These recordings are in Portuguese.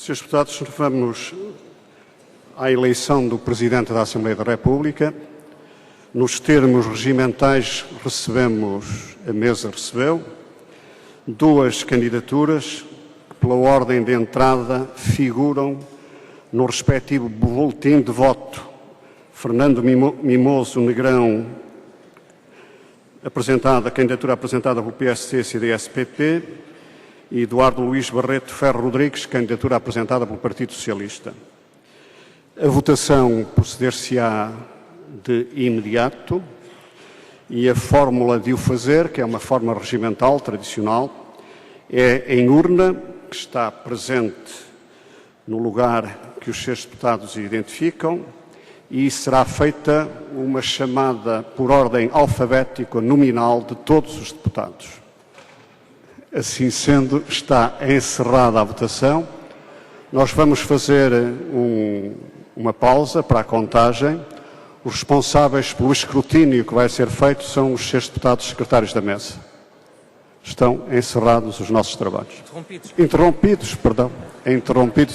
Senhores deputados, vamos à eleição do Presidente da Assembleia da República. Nos termos regimentais a mesa recebeu duas candidaturas que, pela ordem de entrada, figuram no respectivo boletim de voto. Fernando Mimoso Negrão, a candidatura apresentada pelo PSC, CDS-PP, e Eduardo Luís Barreto Ferro Rodrigues, candidatura apresentada pelo Partido Socialista. A votação proceder-se-á de imediato e a fórmula de o fazer, que é uma forma regimental, tradicional, é em urna, que está presente no lugar que os senhores deputados identificam, e será feita uma chamada por ordem alfabética nominal de todos os deputados. Assim sendo, está encerrada a votação. Nós vamos fazer uma pausa para a contagem. Os responsáveis pelo escrutínio que vai ser feito são os senhores deputados secretários da mesa. Estão encerrados os nossos trabalhos. Interrompidos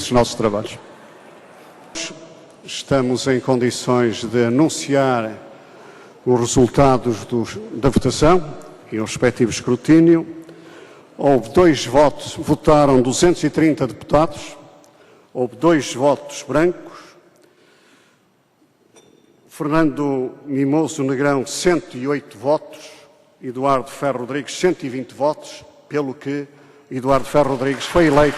os nossos trabalhos. Estamos em condições de anunciar os resultados da votação e o respectivo escrutínio. Houve 2 votos, votaram 230 deputados, houve 2 votos brancos. Fernando Mimoso Negrão, 108 votos. Eduardo Ferro Rodrigues, 120 votos, pelo que Eduardo Ferro Rodrigues foi eleito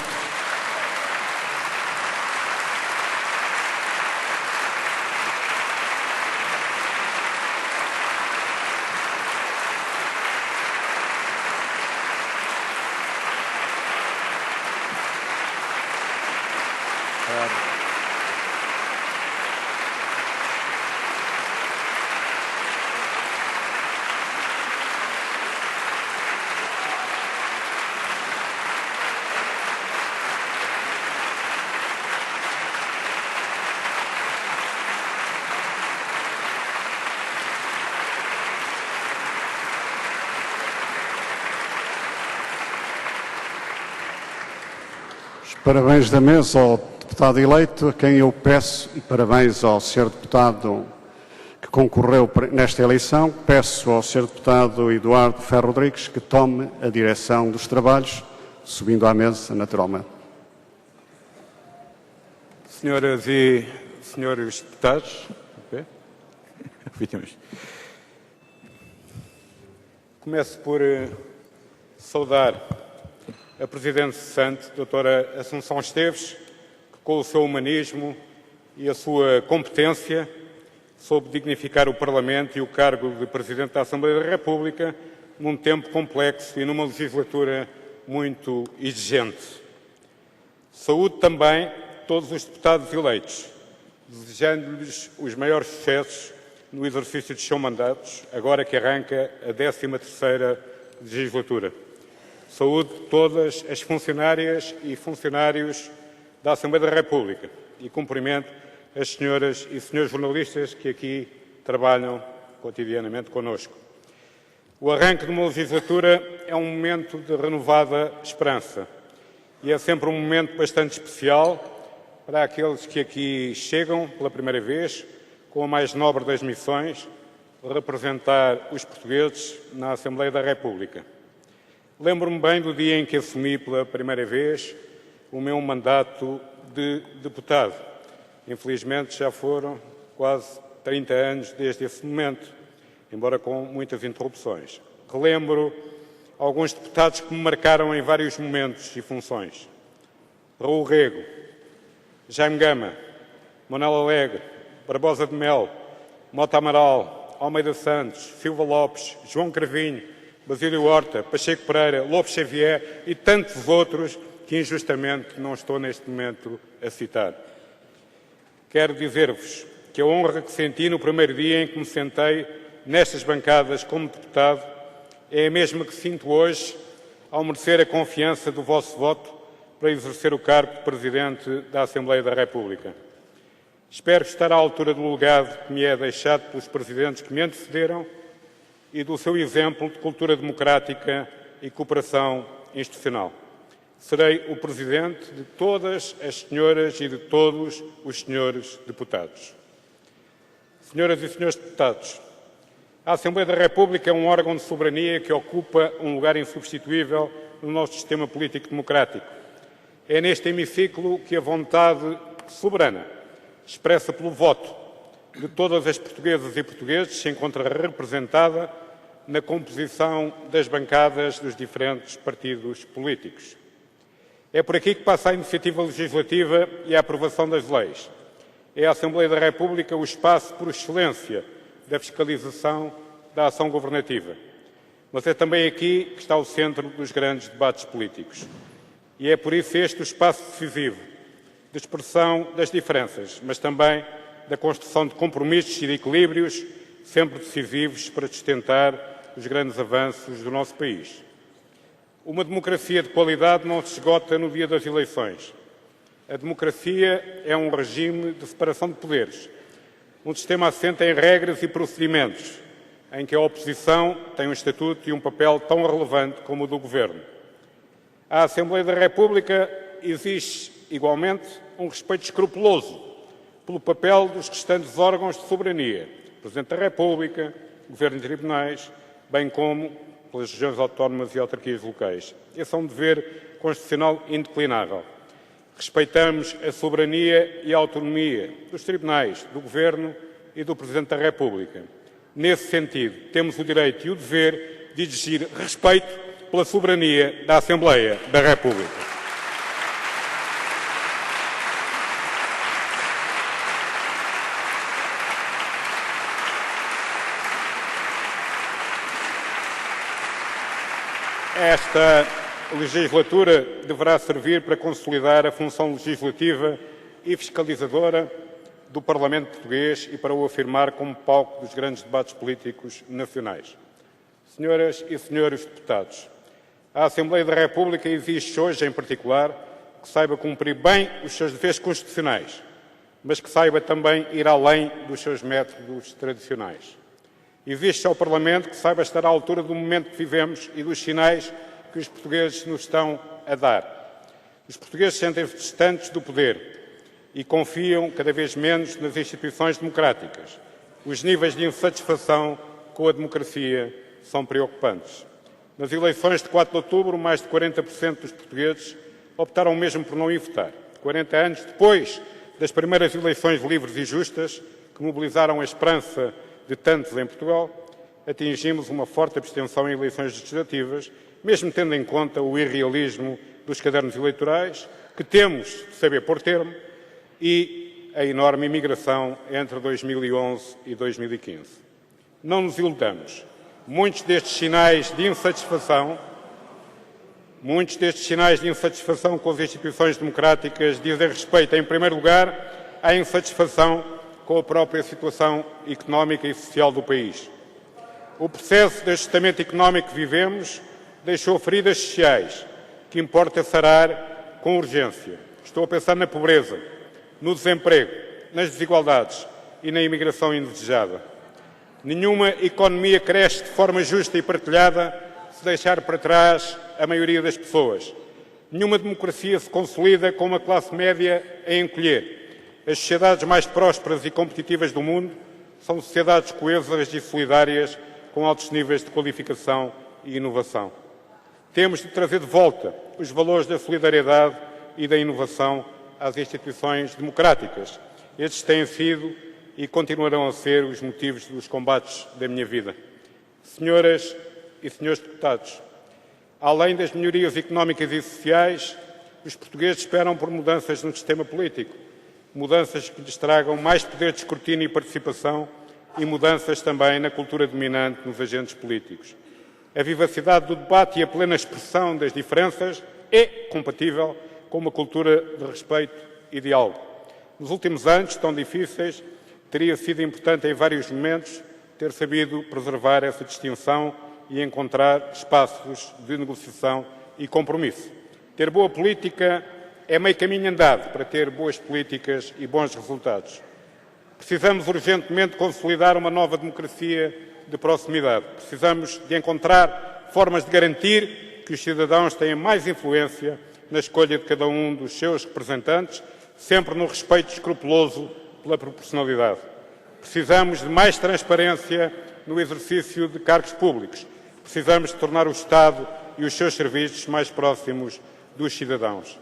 Parabéns da mesa ao deputado eleito, a quem eu peço, e parabéns ao senhor deputado que concorreu nesta eleição. Peço ao senhor deputado Eduardo Ferro Rodrigues que tome a direção dos trabalhos, subindo à mesa, naturalmente. Senhoras e senhores deputados, começo por saudar a Presidente cessante, doutora Assunção Esteves, que com o seu humanismo e a sua competência soube dignificar o Parlamento e o cargo de Presidente da Assembleia da República num tempo complexo e numa legislatura muito exigente. Saúdo também todos os deputados eleitos, desejando-lhes os maiores sucessos no exercício dos seus mandatos, agora que arranca a 13ª legislatura. Saúdo todas as funcionárias e funcionários da Assembleia da República e cumprimento as senhoras e senhores jornalistas que aqui trabalham cotidianamente connosco. O arranque de uma legislatura é um momento de renovada esperança e é sempre um momento bastante especial para aqueles que aqui chegam pela primeira vez com a mais nobre das missões, representar os portugueses na Assembleia da República. Lembro-me bem do dia em que assumi pela primeira vez o meu mandato de deputado. Infelizmente já foram quase 30 anos desde esse momento, embora com muitas interrupções. Relembro alguns deputados que me marcaram em vários momentos e funções. Raul Rego, Jaime Gama, Manuel Alegre, Barbosa de Mel, Mota Amaral, Almeida Santos, Silva Lopes, João Cravinho, Basílio Horta, Pacheco Pereira, Lopes Xavier e tantos outros que injustamente não estou neste momento a citar. Quero dizer-vos que a honra que senti no primeiro dia em que me sentei nestas bancadas como deputado é a mesma que sinto hoje ao merecer a confiança do vosso voto para exercer o cargo de Presidente da Assembleia da República. Espero estar à altura do legado que me é deixado pelos presidentes que me antecederam e do seu exemplo de cultura democrática e cooperação institucional. Serei o presidente de todas as senhoras e de todos os senhores deputados. Senhoras e senhores deputados, a Assembleia da República é um órgão de soberania que ocupa um lugar insubstituível no nosso sistema político democrático. É neste hemiciclo que a vontade soberana, expressa pelo voto de todas as portuguesas e portugueses, se encontra representada na composição das bancadas dos diferentes partidos políticos. É por aqui que passa a iniciativa legislativa e a aprovação das leis. É a Assembleia da República o espaço por excelência da fiscalização da ação governativa. Mas é também aqui que está o centro dos grandes debates políticos. E é por isso este o espaço decisivo de expressão das diferenças, mas também da construção de compromissos e de equilíbrios sempre decisivos para sustentar os grandes avanços do nosso país. Uma democracia de qualidade não se esgota no dia das eleições. A democracia é um regime de separação de poderes, um sistema assente em regras e procedimentos, em que a oposição tem um estatuto e um papel tão relevante como o do Governo. À Assembleia da República exige, igualmente, um respeito escrupuloso pelo papel dos restantes órgãos de soberania, Presidente da República, Governo e Tribunais, bem como pelas regiões autónomas e autarquias locais. Esse é um dever constitucional indeclinável. Respeitamos a soberania e a autonomia dos tribunais, do Governo e do Presidente da República. Nesse sentido, temos o direito e o dever de exigir respeito pela soberania da Assembleia da República. Esta legislatura deverá servir para consolidar a função legislativa e fiscalizadora do Parlamento português e para o afirmar como palco dos grandes debates políticos nacionais. Senhoras e senhores deputados, a Assembleia da República exige hoje, em particular, que saiba cumprir bem os seus deveres constitucionais, mas que saiba também ir além dos seus métodos tradicionais. Exige ao Parlamento que saiba estar à altura do momento que vivemos e dos sinais que os portugueses nos estão a dar. Os portugueses sentem-se distantes do poder e confiam cada vez menos nas instituições democráticas. Os níveis de insatisfação com a democracia são preocupantes. Nas eleições de 4 de outubro, mais de 40% dos portugueses optaram mesmo por não ir votar. 40 anos depois das primeiras eleições livres e justas, que mobilizaram a esperança de tantos em Portugal, atingimos uma forte abstenção em eleições legislativas, mesmo tendo em conta o irrealismo dos cadernos eleitorais, que temos de saber pôr termo, e a enorme imigração entre 2011 e 2015. Não nos iludamos. Muitos destes sinais de insatisfação com as instituições democráticas dizem respeito, em primeiro lugar, à insatisfação com a própria situação económica e social do país. O processo de ajustamento económico que vivemos deixou feridas sociais que importa sarar com urgência. Estou a pensar na pobreza, no desemprego, nas desigualdades e na imigração indesejada. Nenhuma economia cresce de forma justa e partilhada se deixar para trás a maioria das pessoas. Nenhuma democracia se consolida com uma classe média a encolher. As sociedades mais prósperas e competitivas do mundo são sociedades coesas e solidárias com altos níveis de qualificação e inovação. Temos de trazer de volta os valores da solidariedade e da inovação às instituições democráticas. Estes têm sido e continuarão a ser os motivos dos combates da minha vida. Senhoras e senhores deputados, além das melhorias económicas e sociais, os portugueses esperam por mudanças no sistema político, mudanças que lhes tragam mais poder de escrutínio e participação e mudanças também na cultura dominante nos agentes políticos. A vivacidade do debate e a plena expressão das diferenças é compatível com uma cultura de respeito e diálogo. Nos últimos anos, tão difíceis, teria sido importante em vários momentos ter sabido preservar essa distinção e encontrar espaços de negociação e compromisso. Ter boa política é meio caminho andado para ter boas políticas e bons resultados. Precisamos urgentemente consolidar uma nova democracia de proximidade. Precisamos de encontrar formas de garantir que os cidadãos tenham mais influência na escolha de cada um dos seus representantes, sempre no respeito escrupuloso pela proporcionalidade. Precisamos de mais transparência no exercício de cargos públicos. Precisamos de tornar o Estado e os seus serviços mais próximos dos cidadãos.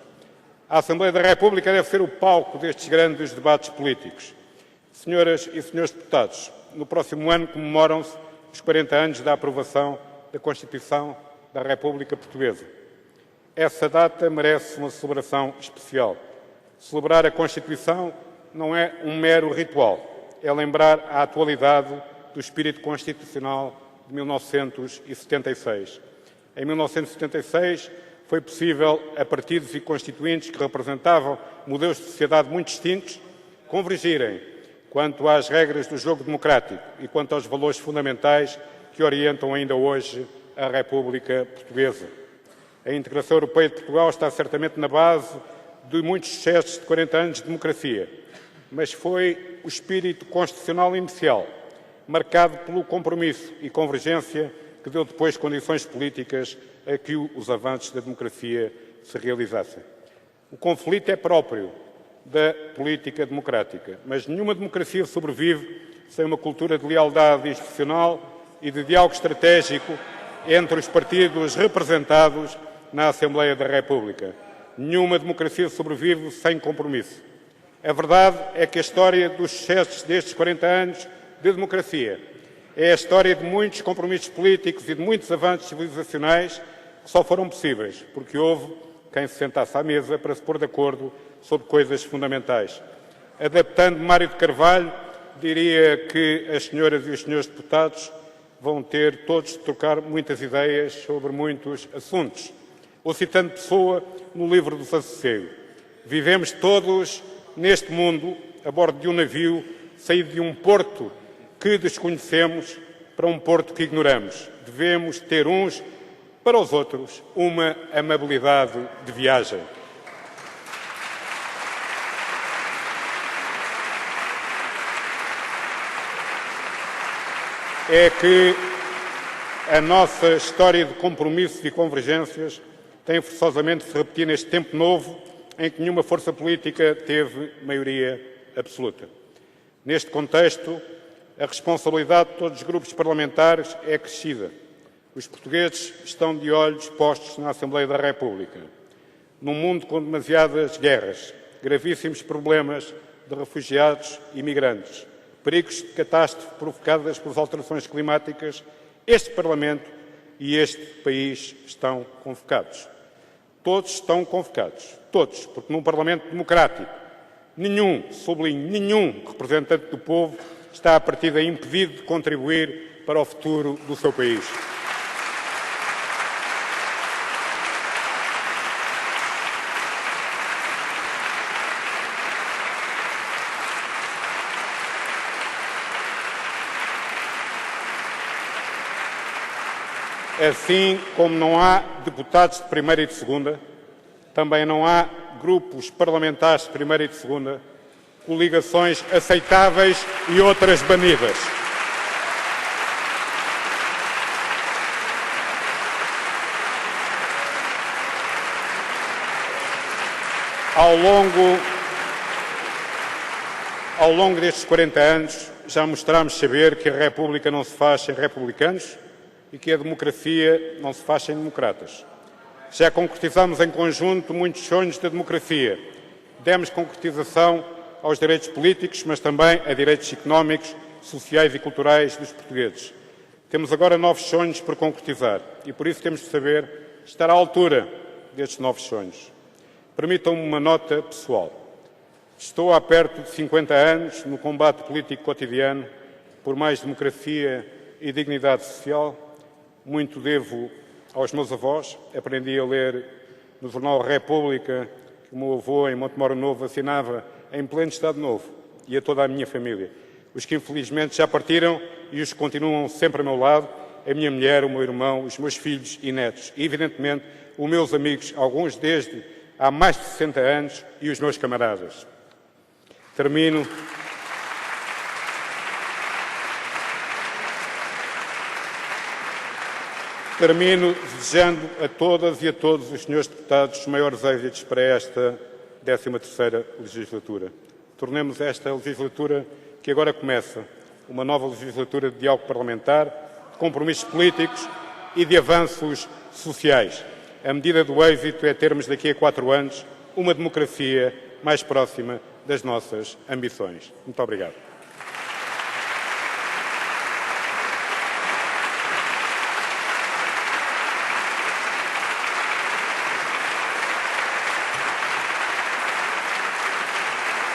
A Assembleia da República deve ser o palco destes grandes debates políticos. Senhoras e senhores deputados, no próximo ano comemoram-se os 40 anos da aprovação da Constituição da República Portuguesa. Essa data merece uma celebração especial. Celebrar a Constituição não é um mero ritual, é lembrar a atualidade do espírito constitucional de 1976. Em 1976, foi possível a partidos e constituintes que representavam modelos de sociedade muito distintos convergirem quanto às regras do jogo democrático e quanto aos valores fundamentais que orientam ainda hoje a República Portuguesa. A integração europeia de Portugal está certamente na base de muitos sucessos de 40 anos de democracia, mas foi o espírito constitucional inicial, marcado pelo compromisso e convergência, que deu depois condições políticas a que os avanços da democracia se realizassem. O conflito é próprio da política democrática, mas nenhuma democracia sobrevive sem uma cultura de lealdade institucional e de diálogo estratégico entre os partidos representados na Assembleia da República. Nenhuma democracia sobrevive sem compromisso. A verdade é que a história dos sucessos destes 40 anos de democracia é a história de muitos compromissos políticos e de muitos avanços civilizacionais que só foram possíveis porque houve quem se sentasse à mesa para se pôr de acordo sobre coisas fundamentais. Adaptando Mário de Carvalho, diria que as senhoras e os senhores deputados vão ter todos de trocar muitas ideias sobre muitos assuntos. Ou citando Pessoa no livro do Sossego, vivemos todos neste mundo a bordo de um navio saído de um porto que desconhecemos para um porto que ignoramos. Devemos ter uns para os outros uma amabilidade de viagem. É que a nossa história de compromissos e convergências tem forçosamente de se repetir neste tempo novo em que nenhuma força política teve maioria absoluta. Neste contexto, a responsabilidade de todos os grupos parlamentares é acrescida. Os portugueses estão de olhos postos na Assembleia da República. Num mundo com demasiadas guerras, gravíssimos problemas de refugiados e imigrantes, perigos de catástrofe provocadas pelas alterações climáticas, este Parlamento e este país estão convocados. Todos estão convocados, todos, porque num Parlamento democrático, nenhum, sublinho, nenhum representante do povo está à partida impedido de contribuir para o futuro do seu país. Assim como não há deputados de primeira e de segunda, também não há grupos parlamentares de primeira e de segunda, coligações aceitáveis e outras banidas. Ao longo destes 40 anos, já mostramos saber que a República não se faz sem republicanos e que a democracia não se faz sem democratas. Já concretizamos em conjunto muitos sonhos da democracia. Demos concretização aos direitos políticos, mas também a direitos económicos, sociais e culturais dos portugueses. Temos agora novos sonhos por concretizar e por isso temos de saber estar à altura destes novos sonhos. Permitam-me uma nota pessoal. Estou há perto de 50 anos no combate político cotidiano por mais democracia e dignidade social. Muito devo aos meus avós. Aprendi a ler no jornal República, que o meu avô em Montemoro Novo assinava em pleno Estado Novo, e a toda a minha família. Os que infelizmente já partiram e os que continuam sempre ao meu lado, a minha mulher, o meu irmão, os meus filhos e netos. E, evidentemente, os meus amigos, alguns desde há mais de 60 anos, e os meus camaradas. Termino. Termino desejando a todas e a todos os senhores deputados os maiores êxitos para esta 13ª legislatura. Tornemos esta legislatura que agora começa uma nova legislatura de diálogo parlamentar, de compromissos políticos e de avanços sociais. A medida do êxito é termos daqui a 4 anos uma democracia mais próxima das nossas ambições. Muito obrigado.